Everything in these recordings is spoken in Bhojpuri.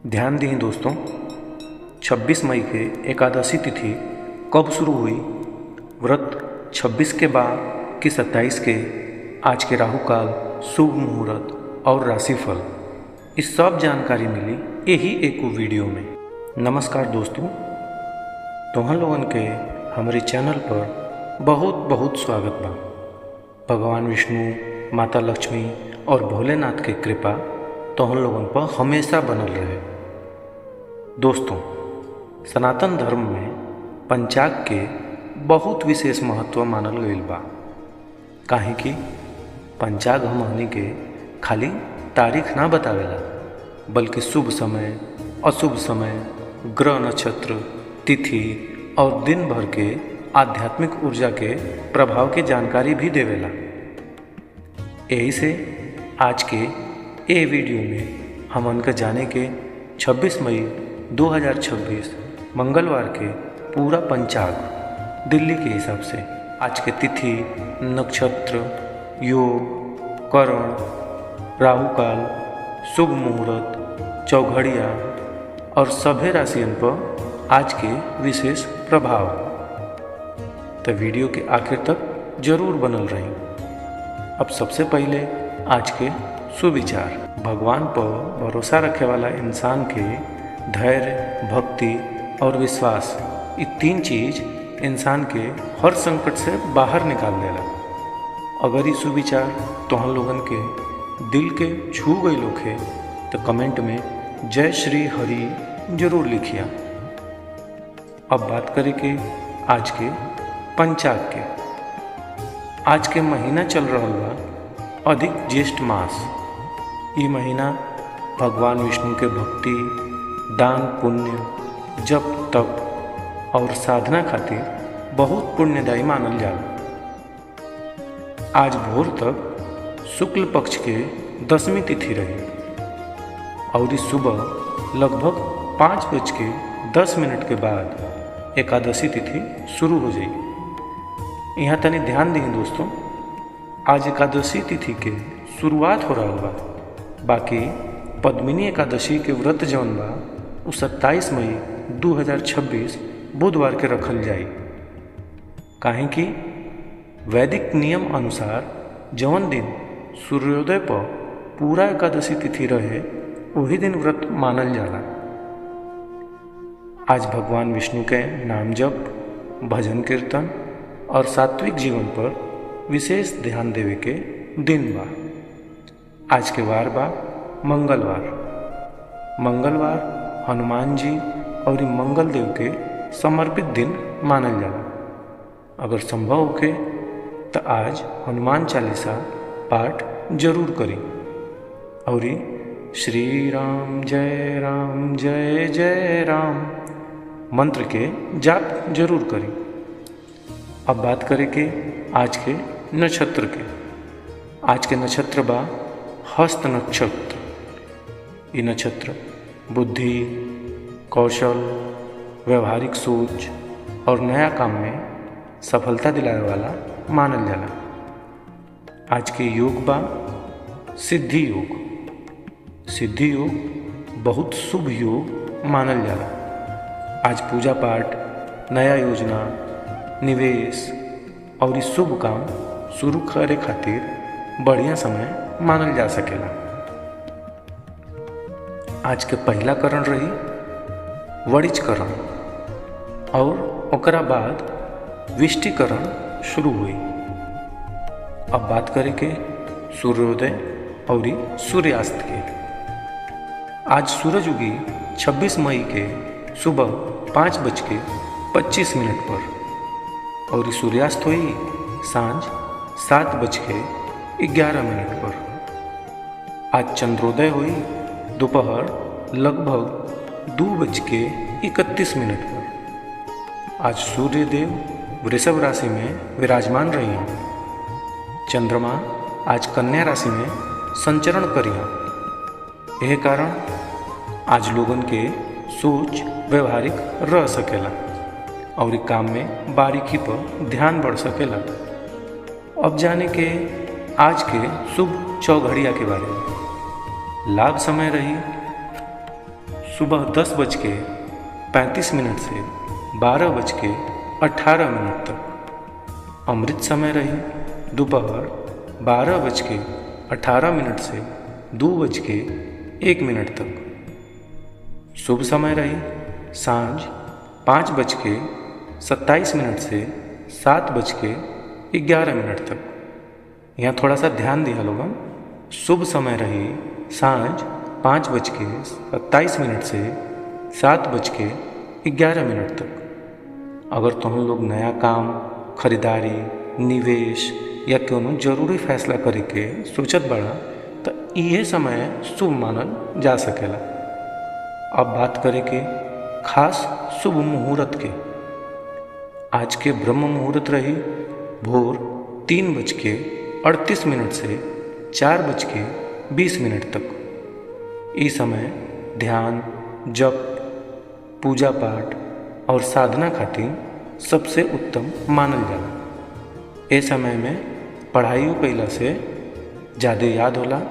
ध्यान दें दोस्तों, 26 मई के एकादशी तिथि कब शुरू हुई, व्रत 26 के बाद कि 27 के, आज के राहु काल, शुभ मुहूर्त और राशिफल, इस सब जानकारी मिली यही एक वीडियो में। नमस्कार दोस्तों, तुहन लोगन के हमारे चैनल पर बहुत बहुत स्वागत बा। भगवान विष्णु, माता लक्ष्मी और भोलेनाथ की कृपा तुहन लोगन पर हमेशा बनल रहे। दोस्तों, सनातन धर्म में पंचांग के बहुत विशेष महत्व मानल गईल बा। काहे कि पंचांग हमनी के खाली तारीख ना बतावेला, बल्कि शुभ समय, अशुभ समय, ग्रह नक्षत्र, तिथि और दिन भर के आध्यात्मिक ऊर्जा के प्रभाव के जानकारी भी देवेला। यही से आज के ये वीडियो में हमन का जाने के 26 मई 2026 मंगलवार के पूरा पंचांग दिल्ली के हिसाब से, आज के तिथि, नक्षत्र, योग, करण, राहु काल, शुभ मुहूर्त, चौघड़िया और सभे राशियन पर आज के विशेष प्रभाव। तो वीडियो के आखिर तक जरूर बनल रही। अब सबसे पहले आज के सुविचार। भगवान पर भरोसा रखे वाला इंसान के धैर्य, भक्ति और विश्वास, ये तीन चीज इंसान के हर संकट से बाहर निकाल देला। अगर ये सुविचार तो हम लोगन के दिल के छू गई होखे तो कमेंट में जय श्री हरि जरूर लिखिया। अब बात करें कि आज के पंचांग के। आज के महीना चल रहा बा अधिक ज्येष्ठ मास। ये महीना भगवान विष्णु के भक्ति, दान, पुण्य, जप, तप और साधना खातिर बहुत पुण्यदायी मानल जाला। आज भोर तक शुक्ल पक्ष के 10वीं तिथि रही और इस सुबह लगभग 5:10 के बाद एकादशी तिथि शुरू हो जाएगी। यहाँ तनी ध्यान दें दोस्तों, आज एकादशी तिथि के शुरुआत हो रहा बा। बाकी पद्मिनी एकादशी के व्रत जौन बा उ 27 मई 2026 बुधवार के रखल जाई। काहे कि वैदिक नियम अनुसार जौन दिन सूर्योदय पर पूरा एकादशी तिथि रहे वही दिन व्रत मानल जाला। आज भगवान विष्णु के नाम जप, भजन कीर्तन और सात्विक जीवन पर विशेष ध्यान देवे के दिन बा। आज के वार बा मंगलवार। मंगलवार हनुमान जी और मंगल देव के समर्पित दिन मानल जाला। अगर संभव होके तो आज हनुमान चालीसा पाठ जरूर करी और श्री राम जय जय राम मंत्र के जाप जरूर करी। अब बात करें कि आज के नक्षत्र के। आज के नक्षत्र बा हस्त नक्षत्र। ये नक्षत्र बुद्धि, कौशल, व्यवहारिक सोच और नया काम में सफलता दिलाने वाला मानल जाला। आज के योग बा सिद्धि योग। सिद्धि योग बहुत शुभ योग मानल जाला। आज पूजा पाठ, नया योजना, निवेश और इस शुभ काम शुरू करे खातिर बढ़िया समय मानल जा सकेला। आज के पहला करण रही वणिजकरण और ओकरा बाद विष्टिकरण शुरू हुई। अब बात करें के सूर्योदय और सूर्यास्त के। आज सूरज उगी 26 मई के सुबह 5:25 पर और सूर्यास्त हुई सांझ 7:11 पर। आज चंद्रोदय हुई दोपहर लगभग 2:31 पर। आज सूर्य देव वृषभ राशि में विराजमान रही हैं। चंद्रमा आज कन्या राशि में संचरण करी। यह कारण आज लोगन के सोच व्यवहारिक रह सकेला और काम में बारीकी पर ध्यान बढ़ सकेला। अब जाने के आज के शुभ चौघड़िया के बारे में। लाभ समय रही सुबह 10:35 से 12:18 तक। अमृत समय रही दोपहर 12:18 से 2:01 तक। शुभ समय रही सांझ 5:27 से 7:11 तक। यहाँ थोड़ा सा ध्यान दिया लोगन, शुभ समय रही सांझ 5:27 से 7:11 तक। अगर तुम लोग नया काम, खरीदारी, निवेश या कोनो जरूरी फैसला करे के सोचत बड़ा तो यह समय शुभ मानल जा सकेला। अब बात करें के खास शुभ मुहूर्त के। आज के ब्रह्म मुहूर्त रही भोर 3:38 से 4:20 तक। इस समय ध्यान, जप, पूजा पाठ और साधना खातिर सबसे उत्तम मानल जाला। ए समय में पढ़ाई कैला से ज़्यादा याद होला।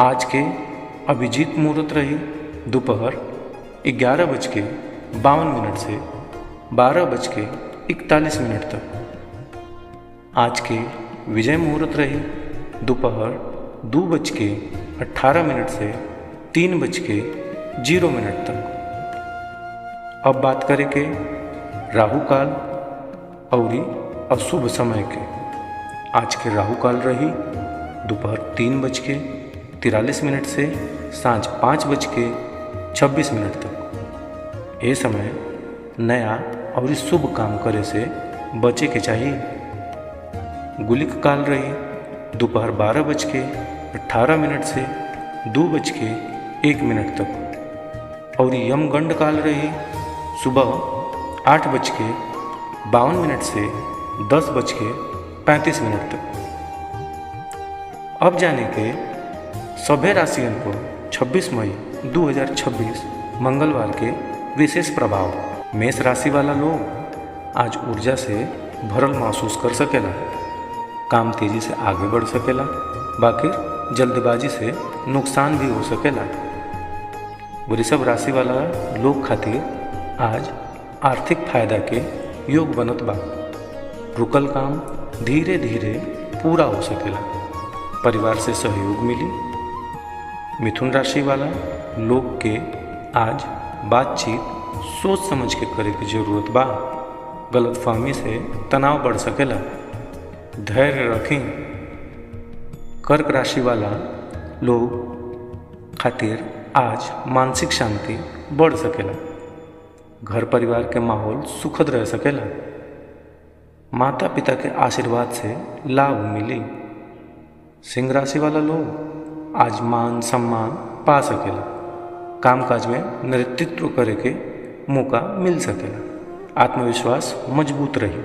आज के अभिजीत मुहूर्त रही दोपहर 11:52 से 12:41 तक। आज के विजय मुहूर्त रही दोपहर 2:18 से 3:0 तक। अब बात करें के राहु काल और अशुभ समय के। आज के राहु काल रही दोपहर 3:43 से सांझ 5:26 तक। ये समय नया और शुभ काम करे से बचे के चाहिए। गुलिक काल रही दोपहर 12:18 से 2:01 तक। और यमगंड काल रही सुबह 8:52 से 10:35 तक। अब जाने के सभी राशियों को 26 मई 2026 मंगलवार के विशेष प्रभाव। मेष राशि वाला लोग आज ऊर्जा से भरल महसूस कर सकेला। काम तेजी से आगे बढ़ सकेला, बाकी जल्दबाजी से नुकसान भी हो सकेला। वृषभ राशि वाला लोग खातिर आज आर्थिक फायदा के योग बनत बा। रुकल काम धीरे धीरे पूरा हो सकेला। परिवार से सहयोग मिली। मिथुन राशि वाला लोग के आज बातचीत सोच समझ के करे की जरूरत बा। गलतफहमी से तनाव बढ़ सकेला, धैर्य रखें। कर्क राशि वाला लोग खातिर आज मानसिक शांति बढ़ सकेला। घर परिवार के माहौल सुखद रह सकेला। माता पिता के आशीर्वाद से लाभ मिली। सिंह राशि वाला लोग आज मान सम्मान पा सकेला। कामकाज में नेतृत्व करे के मौका मिल सकेला। आत्मविश्वास मजबूत रही।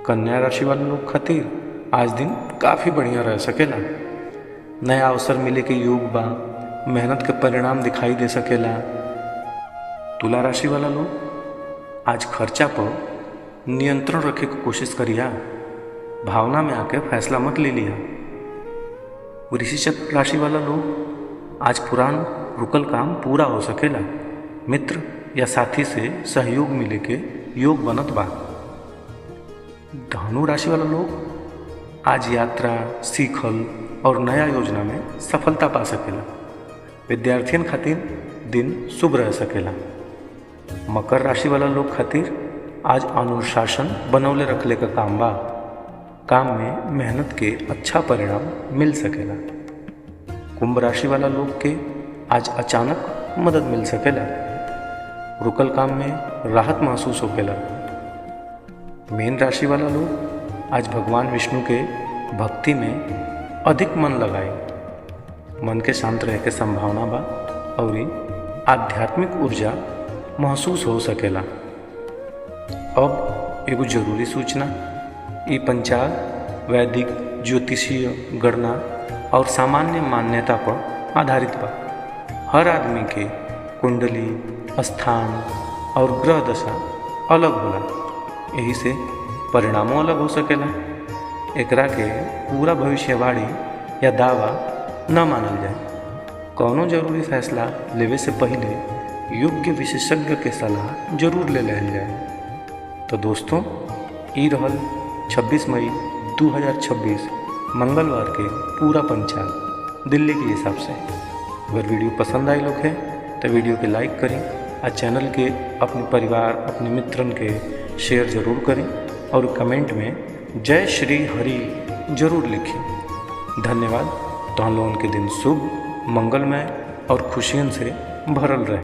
कन्या राशि वाले लोग खातिर आज दिन काफ़ी बढ़िया रह सकेला। नया अवसर मिले के योग बा। मेहनत के परिणाम दिखाई दे सकेला। तुला राशि वाला लोग आज खर्चा पर नियंत्रण रखे की कोशिश करिया। भावना में आके फैसला मत ले लिया। वृश्चिक राशि वाला लोग आज पुरान रुकल काम पूरा हो सकेला। मित्र या साथी से सहयोग मिले के योग बनत बा। धनु राशि वाला लोग आज यात्रा, सीखल और नया योजना में सफलता पा सकेला। विद्यार्थियों खातिर दिन शुभ रह सकेला। मकर राशि वाला लोग खातिर आज अनुशासन बनौले रखले का काम बा। काम में मेहनत के अच्छा परिणाम मिल सकेला। कुंभ राशि वाला लोग के आज अचानक मदद मिल सकेला। रुकल काम में राहत महसूस होकेला। मीन राशि वाला लोग आज भगवान विष्णु के भक्ति में अधिक मन लगाए। मन के शांत रहे के संभावना बा और आध्यात्मिक ऊर्जा महसूस हो सकेला। अब एगो जरूरी सूचना। ये पंचांग वैदिक, ज्योतिषीय गणना और सामान्य मान्यता पर आधारित बा। हर आदमी के कुंडली, स्थान और ग्रह दशा अलग होला, यही से परिणामों अलग हो सकेला। एकरा के पूरा भविष्यवाणी या दावा न मानल जाए। कौनो जरूरी फैसला लेवे से पहले योग्य विशेषज्ञ के सलाह जरूर ले लेल जाए। तो दोस्तों, ई रहल 26 मई 2026 मंगलवार के पूरा पंचांग दिल्ली के हिसाब से। अगर वीडियो पसंद आई लोग है तो वीडियो के लाइक करें और चैनल के अपने परिवार अपने मित्रन के शेयर जरूर करें और कमेंट में जय श्री हरि जरूर लिखें। धन्यवाद। तो हम लोगों के दिन शुभ, मंगलमय और खुशियों से भरल रहे।